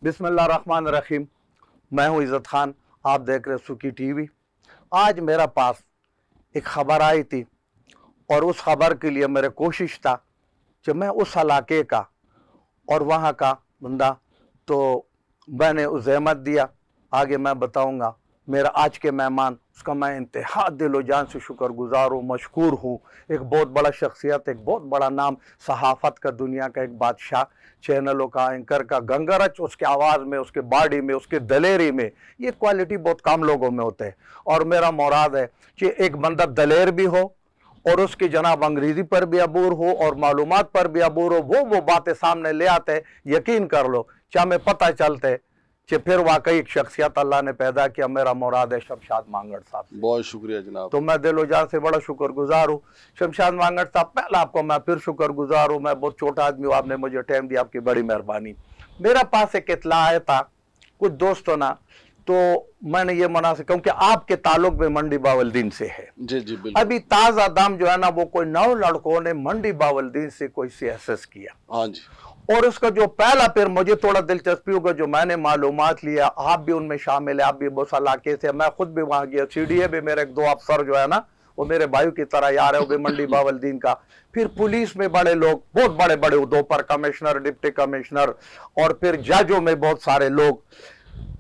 बिस्मिल्लाहिर्रहमानिर्रहीम। मैं हूं इज़्ज़त खान, आप देख रहे सुखी टीवी। आज मेरा पास एक ख़बर आई थी और उस ख़बर के लिए मेरे कोशिश था कि मैं उस इलाके का और वहाँ का बंदा, तो मैंने उस ज़हमत दिया। आगे मैं बताऊँगा। मेरा आज के मेहमान, उसका मैं इंतहा दिलो जान से शुक्रगुजार हूँ, मशकूर हूँ। एक बहुत बड़ा शख्सियत, एक बहुत बड़ा नाम, सहाफ़त का, दुनिया का एक बादशाह, चैनलों का एंकर का, गंगारच उसके आवाज़ में, उसके बॉडी में, उसके दलेरी में। ये क्वालिटी बहुत कम लोगों में होते हैं। और मेरा मुराद है कि एक बंदा दलेर भी हो और उसकी जनाब अंग्रेजी पर भी अबूर हो और मालूमात पर भी अबूर हो, वो बातें सामने ले आते। यकीन कर लो, क्या हमें पता चलते कि फिर वाकई एक शख्सियत अल्लाह ने पैदा किया। मेरा मुराद है शमशाद मांगड़ साहब से। बहुत शुक्रिया जनाब। तो मैं दिलो जान से बड़ा शुक्रगुजार हूँ शमशाद मांगड़ साहब। पहले आपको मैं फिर शुक्रगुजार हूँ। मैं बहुत छोटा आदमी हूँ, आपने मुझे टाइम दिया, आपकी बड़ी मेहरबानी। मेरा पास एक इत्तला आया था कुछ दोस्तों ना, तो मैंने ये मुनासिब, क्योंकि आपके ताल्लुक में मंडी बावलदीन से है। जी जी बिल्कुल। अभी ताजा दाम जो है ना, वो कोई 9 लड़कों ने मंडी बावलदीन से कोई सीएसएस किया। हाँ जी। और उसका जो पहला, फिर मुझे थोड़ा दिलचस्पी होगा, जो मैंने मालूमात लिया, आप भी उनमें शामिल है, आप भी उस इलाके से, मैं खुद भी वहां गया। सीडीए भी मेरे 2 अफसर जो है ना, वो मेरे भाइयों की तरह यार है, वो भी मंडी बावलदीन का। फिर पुलिस में बड़े लोग, बहुत बड़े बड़े उहदों पर, कमिश्नर, डिप्टी कमिश्नर, और फिर जजों में बहुत सारे लोग।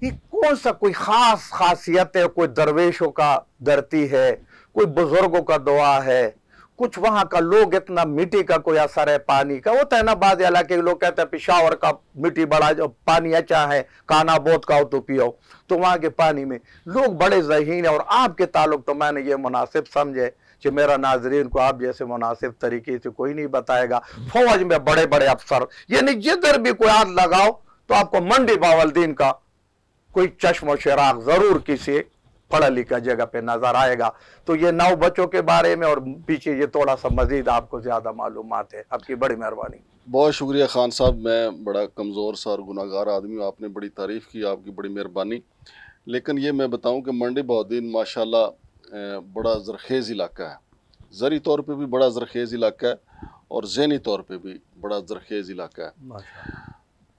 ये कौन सा कोई खास खासियत है? कोई दरवेशों का धरती है, कोई बुजुर्गों का दुआ है, कुछ वहां का लोग, इतना मिट्टी का कोई असर है, पानी का होता है ना। बाद इलाके के लोग कहते हैं पिशावर का मिट्टी बड़ा, जो पानी अच्छा है, काना बोत का हो तो पियो। तो वहां के पानी में लोग बड़े ज़हीन है। और आपके ताल्लुक तो मैंने ये मुनासिब समझे कि मेरा नाजरीन को आप जैसे मुनासिब तरीके से कोई नहीं बताएगा। फौज में बड़े बड़े अफसर, यानी जिधर भी कोई हाथ लगाओ तो आपको मंडी बावलदीन का कोई चश्मो चिराग जरूर किसी पढ़ा लिखा जगह पे नजर आएगा। तो ये 9 बच्चों के बारे में और पीछे ये थोड़ा सा मजीद आपको ज्यादा मालूमात है। आपकी बड़ी मेहरबानी। बहुत शुक्रिया खान साहब। मैं बड़ा कमज़ोर सा और गुनाहगार आदमी हूँ, आपने बड़ी तारीफ़ की, आपकी बड़ी मेहरबानी। लेकिन ये मैं बताऊँ कि मंडी बावलदीन माशाल्लाह बड़ा ज़रखेज़ इलाका है। ज़री तौर पे भी बड़ा ज़रखेज़ इलाका है और ज़हनी तौर पे भी बड़ा ज़रखेज़ इलाका है।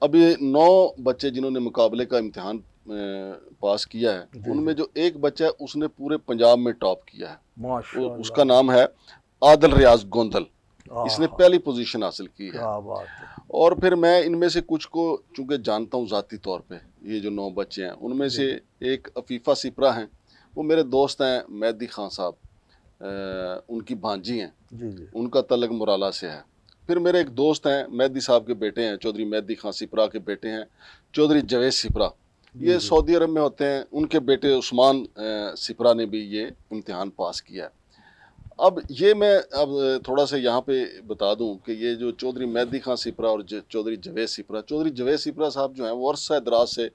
अब ये 9 बच्चे जिन्होंने मुकाबले का इम्तिहान पास किया है, उनमें जो एक बच्चा है उसने पूरे पंजाब में टॉप किया है। उसका नाम है आदिल रियाज गोंदल। इसने पहली पोजीशन हासिल की है। और फिर मैं इनमें से कुछ को चूंकि जानता हूँ ज़ाती तौर पे, ये जो 9 बच्चे हैं उनमें से एक अफीफ़ा सिपरा हैं, वो मेरे दोस्त हैं, मेहदी खान साहब, उनकी भांजी हैं, उनका तलक मुराला से है। फिर मेरे एक दोस्त हैं, मेहदी साहब के बेटे हैं, चौधरी मेहदी खान सिपरा के बेटे हैं चौधरी जवेद सिपरा, ये सऊदी अरब में होते हैं। उनके बेटे उस्मान सिपरा ने भी ये इम्तिहान पास किया है। अब ये मैं अब थोड़ा सा यहाँ पे बता दूं कि ये जो चौधरी मेहदी खान सिपरा और चौधरी जवेद सिपरा साहब जो हैं, वो अरसा दराज से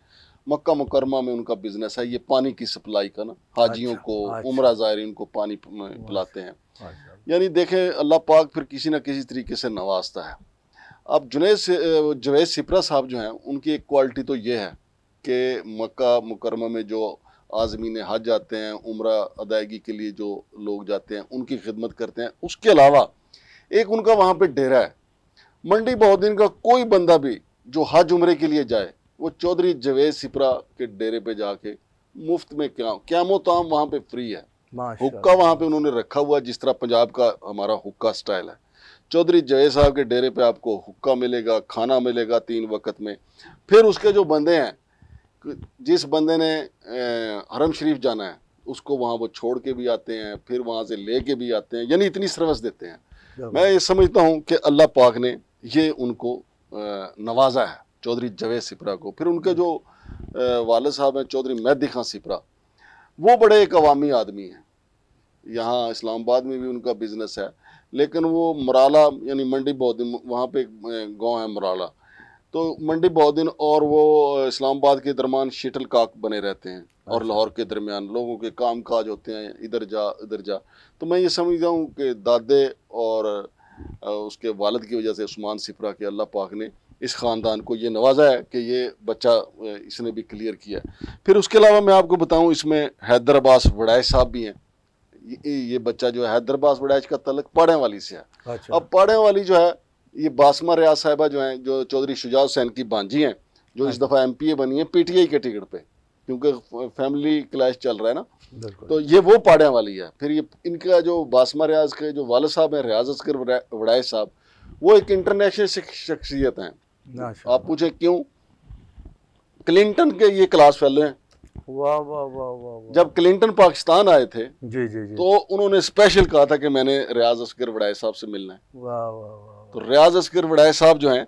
मक्का मुकरमा में उनका बिजनेस है, ये पानी की सप्लाई का ना, हाजियों को, उम्रा ज़ायरीन को पानी पिलाते हैं। यानी देखें, अल्लाह पाक फिर किसी न किसी तरीके से नवाजता है। अब जवेद सिपरा साहब जो हैं, उनकी एक क्वालिटी तो ये है कि मक्का मुकरमा में जो आज़मीन हज जाते हैं, उम्रा अदायगी के लिए जो लोग जाते हैं, उनकी खिदमत करते हैं। उसके अलावा एक उनका वहाँ पे डेरा है। मंडी बावलदीन का कोई बंदा भी जो हज उम्रे के लिए जाए, वो चौधरी जवेद सिपरा के डेरे पे जाके मुफ्त में क़यामो ताम वहाँ पे फ्री है। हुक्का वहाँ पे उन्होंने रखा हुआ, जिस तरह पंजाब का हमारा हुक्का स्टाइल है। चौधरी जवेद साहब के डेरे पे आपको हुक्का मिलेगा, खाना मिलेगा 3 वक्त में। फिर उसके जो बंदे हैं, जिस बंदे ने हरम शरीफ जाना है, उसको वहाँ वो छोड़ के भी आते हैं, फिर वहाँ से ले के भी आते हैं, यानी इतनी सर्विस देते हैं। मैं ये समझता हूँ कि अल्लाह पाक ने ये उनको नवाजा है, चौधरी जवेद सिपरा को। फिर उनके जो वालिद साहब हैं चौधरी मेहदी खान सिपरा, वो बड़े एक अवामी आदमी हैं। यहाँ इस्लामाबाद में भी उनका बिजनेस है, लेकिन वो मराला यानी मंडी बावलदीन, वहाँ पे एक गाँव है मराला, तो मंडी बावलदीन और वो इस्लामाबाद के दरमियान शटल काक बने रहते हैं और लाहौर के दरमियान लोगों के काम काज होते हैं, इधर जा इधर जा। तो मैं ये समझता हूँ कि दादे और उसके वालिद की वजह से उस्मान सिपरा के अल्लाह पाक ने इस ख़ानदान को ये नवाजा है कि ये बच्चा इसने भी क्लियर किया। फिर उसके अलावा मैं आपको बताऊँ, इसमें हैदर अब्बास वड़ैच साहब भी हैं। ये बच्चा जो है हैदर अब्बास वड़ैच का तलक पाड़े वाली से है। अब पाड़े वाली जो है, ये बासमा रियाज साहिबा जो हैं, जो चौधरी शुजा हुसैन की भांजी हैं, जो इस दफ़ा MPA बनी है PTI के टिकट पे, क्योंकि फैमिली क्लैश चल रहा है ना। तो ये वो पाड़ियाँ वाली है। फिर ये इनका जो बासमा रियाज के जो वालिद साहब हैं, रियाज असगर वड़ाइश साहब, वो एक इंटरनेशनल शख्सियत हैं। आप पूछे क्यों? क्लिंटन के ये क्लास फेलो हैं। वाह वाह वाह वाह। जब क्लिंटन पाकिस्तान आए थे जी जी जी, तो उन्होंने स्पेशल कहा था कि मैंने रियाज असगर वड़ाइश साहब से मिलना है। वाह वाह वाह। तो रियाज असगर वड़ाइश साहब जो हैं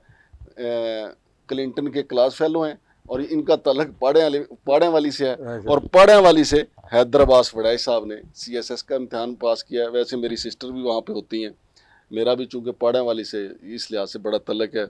क्लिंटन के क्लास फेलो हैं, और इनका तलक पाड़े वाली से है। और पाड़े वाली से हैदर अब्बास वड़ाइश साहब ने CSS का इम्तिहान पास किया है। वैसे मेरी सिस्टर भी वहाँ पे होती हैं, मेरा भी चूँकि पाड़े वाली से इस लिहाज से बड़ा तलक है,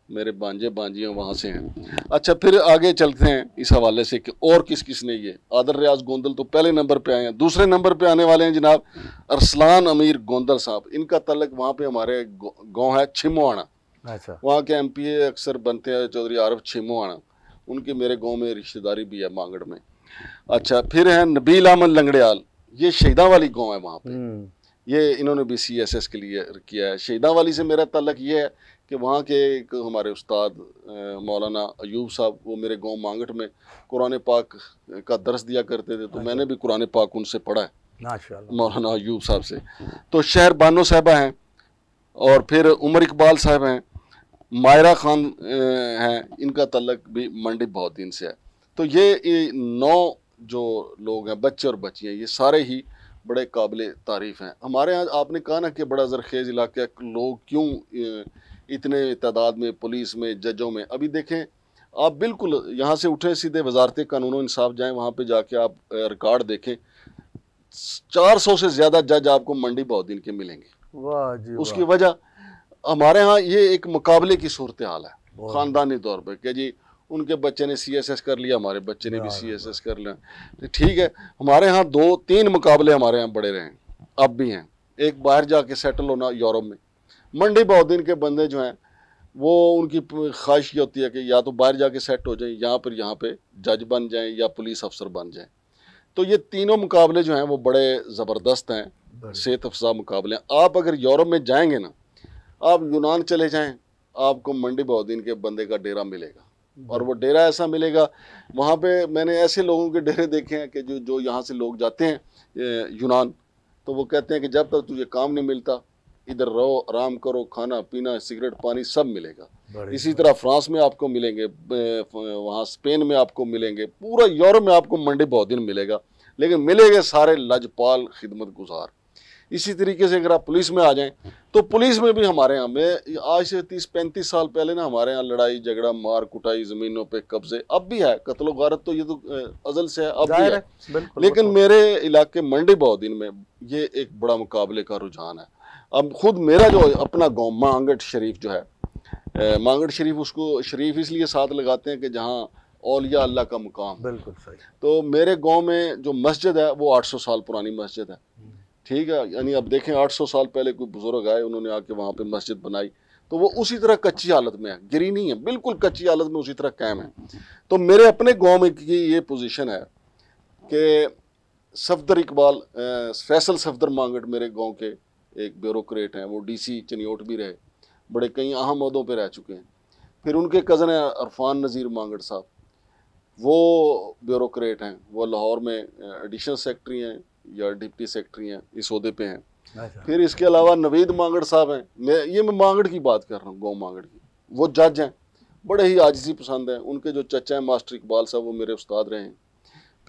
मेरे बांजे बांजियाँ वहाँ से हैं। अच्छा, फिर आगे चलते हैं इस हवाले से कि और किस किस ने ये आदर रियाज गोंदल तो पहले नंबर पे आए हैं। दूसरे नंबर पे आने वाले हैं जनाब अरसलान अमीर गोंदल साहब। इनका तलक वहाँ पे हमारे गाँव है छिमोआना। अच्छा, वहाँ के MPA अक्सर बनते हैं चौधरी आरिफ छिमोआना, उनकी मेरे गांव में रिश्तेदारी भी है मांगड़ में। अच्छा, फिर है नबील अहमद लंगड़ियाल, ये शहीदा वाली गांव है वहाँ पे, ये इन्होंने भी CSS के लिए किया है। शहीदा वाली से मेरा ताल्लुक ये है कि वहाँ के एक हमारे उस्ताद मौलाना अयूब साहब, वो मेरे गांव मांगड़ में कुरान पाक का दर्स दिया करते थे, तो मैंने भी कुरान पाक उनसे पढ़ा है, मौलाना अयूब साहब से। तो शहर बानो साहबा हैं, और फिर उमर इकबाल साहब हैं, मायरा खान हैं, इनका तल्लक भी मंडी बहुद्दीन से है। तो ये 9 जो लोग हैं, बच्चे और बच्चियाँ, ये सारे ही बड़े काबिल तारीफ़ हैं हमारे यहाँ। आपने कहा ना कि बड़ा ज़रखेज़ इलाका, लोग क्यों इतने तादाद में पुलिस में, जजों में। अभी देखें आप, बिल्कुल यहाँ से उठे सीधे वजारत कानून और इंसाफ जाएँ, वहाँ पर जाके आप रिकॉर्ड देखें, 400 से ज़्यादा जज आपको मंडी बहुद्दीन के मिलेंगे। वाह जी, उसकी वजह हमारे यहाँ ये एक मुकाबले की सूरत हाल है ख़ानदानी तौर पे कि जी उनके बच्चे ने CSS कर लिया, हमारे बच्चे ने भी CSS कर लिया। ठीक है, हमारे यहाँ 2-3 मुकाबले हमारे यहाँ बड़े रहे हैं, अब भी हैं। एक बाहर जाके सेटल होना यूरोप में। मंडी बहुद्दीन के बंदे जो हैं वो, उनकी ख्वाहिश ये होती है कि या तो बाहर जाके सेट हो जाएं, यहाँ पे जज बन जाएं या पुलिस अफसर बन जाएं। तो ये तीनों मुकाबले जो हैं वो बड़े ज़बरदस्त हैं, सेहत अफजा मुकाबले हैं। आप अगर यूरोप में जाएंगे ना, आप यूनान चले जाएं, आपको मंडी बहुद्दीन के बंदे का डेरा मिलेगा, और वो डेरा ऐसा मिलेगा। वहाँ पे मैंने ऐसे लोगों के डेरे देखे हैं कि जो यहाँ से लोग जाते हैं यूनान, तो वो कहते हैं कि जब तक तुझे काम नहीं मिलता, इधर रहो, आराम करो, खाना पीना सिगरेट पानी सब मिलेगा। इसी तरह फ्रांस में आपको मिलेंगे, वहाँ स्पेन में आपको मिलेंगे, पूरा यूरोप में आपको मंडी बहुद्दीन मिलेगा, लेकिन मिलेंगे सारे लजपाल खिदमत गुजार। इसी तरीके से अगर आप पुलिस में आ जाएं, तो पुलिस में भी हमारे यहाँ में आज से 30-35 साल पहले ना हमारे यहाँ लड़ाई झगड़ा, मार कुटाई, ज़मीनों पे कब्जे, अब भी है, कत्ल गारत तो ये तो अज़ल से है, अब भी है। लेकिन मेरे इलाके मंडी बहुद्दीन में ये एक बड़ा मुकाबले का रुझान है। अब खुद मेरा जो अपना गाँव मांगड़ शरीफ जो है, मांगड़ शरीफ, उसको शरीफ इसलिए साथ लगाते हैं कि जहाँ औलिया अल्लाह का मुकाम। बिल्कुल सही। तो मेरे गाँव में जो मस्जिद है वो 800 साल पुरानी मस्जिद है। ठीक है, यानी अब देखें 800 साल पहले कोई बुजुर्ग आए, उन्होंने आके वहाँ पे मस्जिद बनाई, तो वो उसी तरह कच्ची हालत में है, गिरी नहीं है, बिल्कुल कच्ची हालत में उसी तरह कायम है। तो मेरे अपने गांव में की ये पोजीशन है कि सफदर इकबाल, फैसल सफदर मांगड़ मेरे गांव के एक ब्यूरोक्रेट हैं, वो DC चनियोट भी रहे, बड़े कई अहम ओहदों पे रह चुके हैं। फिर उनके कज़न हैं अरफान नज़ीर मांगड़ साहब, वो ब्यूरोक्रेट हैं, वो लाहौर में एडिशनल सेक्रेटरी हैं या डिप्टी सेक्रेटरी हैं, इस ओहदे पे हैं। फिर इसके अलावा नवीद मांगड़ साहब हैं, मैं मांगड़ की बात कर रहा हूँ, गाँव मांगड़ की, वो जज हैं, बड़े ही आजिज़ी पसंद हैं। उनके जो चचा हैं मास्टर इकबाल साहब, वो मेरे उस्ताद रहे हैं।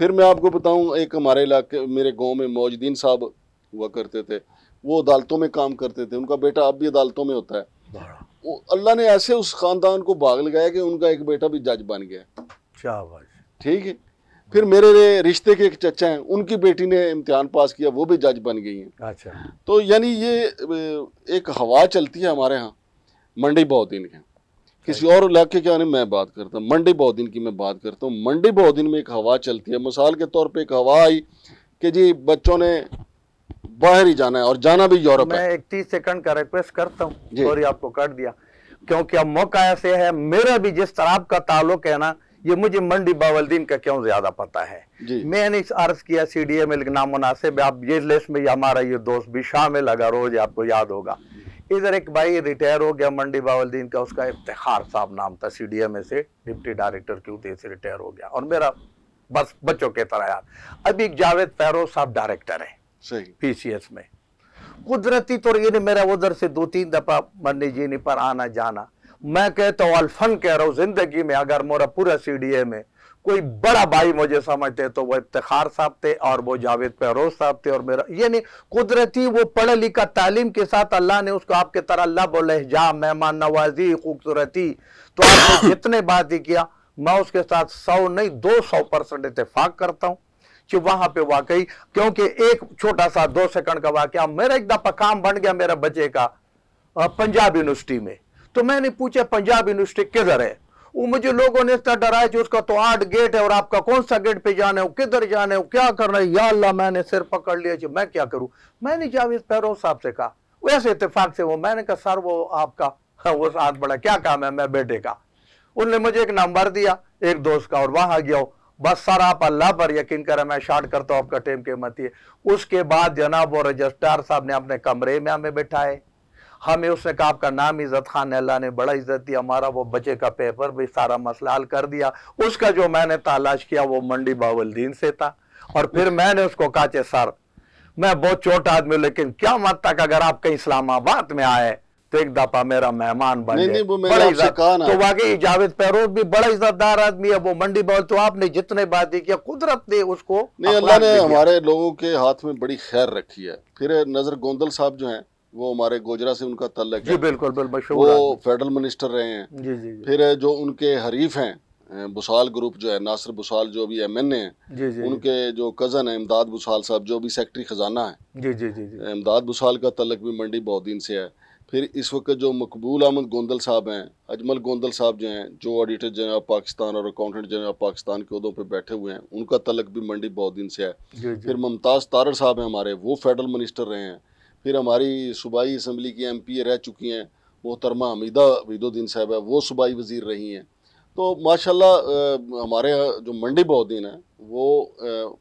फिर मैं आपको बताऊँ, एक हमारे इलाके मेरे गाँव में मौजदीन साहब हुआ करते थे, वो अदालतों में काम करते थे, उनका बेटा अब भी अदालतों में होता है। अल्लाह ने ऐसे उस ख़ानदान को भाग लगाया कि उनका एक बेटा भी जज बन गया। ठीक है। फिर मेरे रिश्ते के एक चचा हैं, उनकी बेटी ने इम्तिहान पास किया, वो भी जज बन गई हैं। अच्छा। तो यानी ये एक हवा चलती है हमारे यहाँ मंडी बहुद्दीन के। किसी और इलाके के आने मैं बात करता हूँ, मंडी बहुद्दीन की मैं बात करता हूँ। मंडी बहुद्दीन में एक हवा चलती है, मिसाल के तौर पे एक हवा आई कि जी बच्चों ने बाहर ही जाना है और जाना भी यूरोप है। मैं एक 30 सेकंड का रिक्वेस्ट करता हूँ, सॉरी आपको काट दिया, क्योंकि अब मौका ऐसे है, मेरा भी जिस तरह का ताल्लुक है ना, ये मुझे मंडी बावलदीन का क्यों ज्यादा पता है। मैंने अर्ज किया CDA में नामुनासिब, आप ये लिस्ट में हमारा ये दोस्त भी शामिल, अगर रोज आपको याद होगा, इधर एक भाई रिटायर हो गया मंडी बावलदीन का, उसका इफ्तिखार साहब नाम था, CDA में से डिप्टी डायरेक्टर के उहदे से रिटायर हो गया, और मेरा बस बच्चों के तरह यार। अभी जावेद फैरोज साहब डायरेक्टर है सही PCS में। कुदरती तौर ये मेरा उधर से 2-3 दफा मन्नी जीनी पर आना जाना। मैं कहता हूँ अल्फन कह रहा हूँ, जिंदगी में अगर मेरा पूरा CDA में कोई बड़ा भाई मुझे समझते तो वो इफ्तिखार साहब थे और वो जावेद फैरोज साहब थे। और मेरा यानी कुदरती वो पढ़ा लिखा तालीम के साथ अल्लाह ने उसको आपके तरह अल्लाह बोले जा मेहमान नवाजी खूबसूरती, तो आपने जितने बात ही किया मैं उसके साथ 100 नहीं 200% इत्तेफाक करता हूँ कि वहां पे वाकई, क्योंकि एक छोटा सा 2 सेकंड का वाकया, मेरा एक दफा काम बन गया मेरा बच्चे का पंजाब यूनिवर्सिटी में। तो मैंने पूछा पंजाब यूनिवर्सिटी किधर है, वो मुझे लोगों ने इतना डराया कि उसका तो 8 गेट है और आपका कौन सा गेट पे जाना है, किधर जाना है, क्या करना है। या अल्लाह, मैंने सिर पकड़ लिया कि मैं क्या करूं। मैंने जावेद फैरोज साहब से कहा, वैसे इत्तेफाक से वो, मैंने कहा सर वो आपका वो साथ बड़ा क्या काम है, मैं बेटे का। उनने मुझे एक नंबर दिया एक दोस्त का और वहां गया। बस सर आप अल्लाह पर यकीन करें, मैं शार्ट करता हूं, आपका टाइम कीमती है। उसके बाद जनाब वो रजिस्ट्रार साहब ने अपने कमरे में हमें बिठाए, हमें उसने कहा आपका नाम इज्जत खान है, अल्लाह ने बड़ा इज्जत दिया, हमारा वो बच्चे का पेपर भी सारा मसला हल कर दिया। उसका जो मैंने तलाश किया वो मंडी बावलदीन से था। और फिर मैंने उसको कहा कि सर मैं बहुत छोटा आदमी हूं, लेकिन क्या मत तक अगर आप कहीं इस्लामाबाद में आए तो एक दफा मेरा मेहमान बन जाए। बड़ा इज्जत, तो वाकई जावेद फैरोज भी बड़ा इज्जतदार आदमी है। वो मंडी बावल, तो आपने जितने बात किया कुदरत ने उसको, नहीं अल्लाह ने हमारे लोगों के हाथ में बड़ी खैर रखी है। फिर नजर गोंदल साहब जो हैं वो हमारे गोजरा से उनका तल्लक है, बिल्कुल बिल्कुल, वो फेडरल मिनिस्टर रहे हैं। जी। फिर जो उनके हरीफ हैं बुसाल ग्रुप जो है, नासिर बुसाल जो भी MNA हैं, उनके जो कज़न है इमदाद बुसाल साहब जो भी सेक्रेटरी खजाना है, जी। इमदाद बुसाल का तल्लक भी मंडी बावलदीन से है। फिर इस वक्त जो मकबूल अहमद गोंदल साहब हैं, अजमल गोंदल साहब जो हैं, जो ऑडिटर जनरल पाकिस्तान और अकाउंटेंट जनरल पाकिस्तान के उहदों पे बैठे हुए हैं, उनका तल्लक भी मंडी बावलदीन से है। फिर मुमताज़ तारड़ साहब हैं हमारे, वो फेडरल मिनिस्टर रहे हैं। फिर हमारी सूबाई असम्बली की MP रह चुकी हैं मोहतरमा हमीदा वहीदुद्दीन साहब है, वो सूबाई वज़ीर रही हैं। तो माशाल्लाह हमारे जो मंडी बावलदीन है वो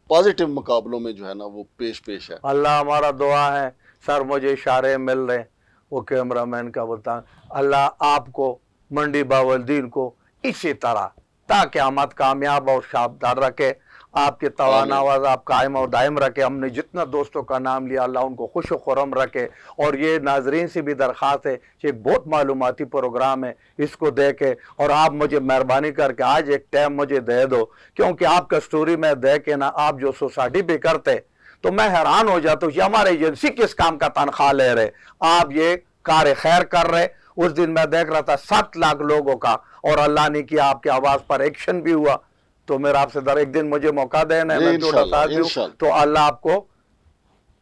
पॉजिटिव मुकाबलों में जो है ना वो पेश है। अल्लाह हमारा दुआ है। सर मुझे इशारे मिल रहे, वो कैमरामैन का बता, अल्लाह आपको मंडी बावलदीन को इसी तरह ताकि क़यामत कामयाब और शानदार रखे, आपके तवानावाज आप कायम और दायम रखे। हमने जितना दोस्तों का नाम लिया अल्लाह उनको खुश खुरम रखे। और ये नाजरीन से भी दरख्वास्त है कि एक बहुत मालूमाती प्रोग्राम है, इसको देखे और आप मुझे मेहरबानी करके आज एक टाइम मुझे दे दो, क्योंकि आपका स्टोरी में देख के ना आप जो सोसाइटी पे करते तो मैं हैरान हो जाता हूँ कि हमारे एजेंसी किस काम का तनख्वाह ले रहे, आप ये कार्य खैर कर रहे। उस दिन मैं देख रहा था 7 लाख लोगों का, और अल्लाह ने किया आपकी आवाज पर एक्शन भी हुआ। तो मेरा आपसे दर एक दिन मुझे मौका देना है, मैं छोटा सा हूं, तो अल्लाह आपको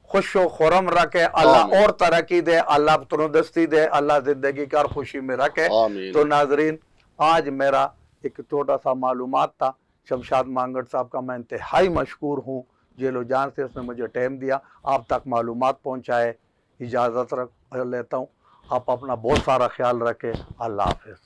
खुश व खुरम रखे, अल्लाह और तरक्की दे, अल्लाह तंदुरुस्ती दे, अल्लाह जिंदगी का खुशी में रखे। तो नाजरीन आज मेरा एक छोटा सा मालूमात था शमशाद मांगड़ साहब का, मैं इंतहाई मशकूर हूँ जेलो जान से उसने मुझे टाइम दिया, आप तक मालूमात पहुँचाए। इजाज़त रख लेता हूँ, आप अपना बहुत सारा ख्याल रखें। अल्लाह हाफ़िज़।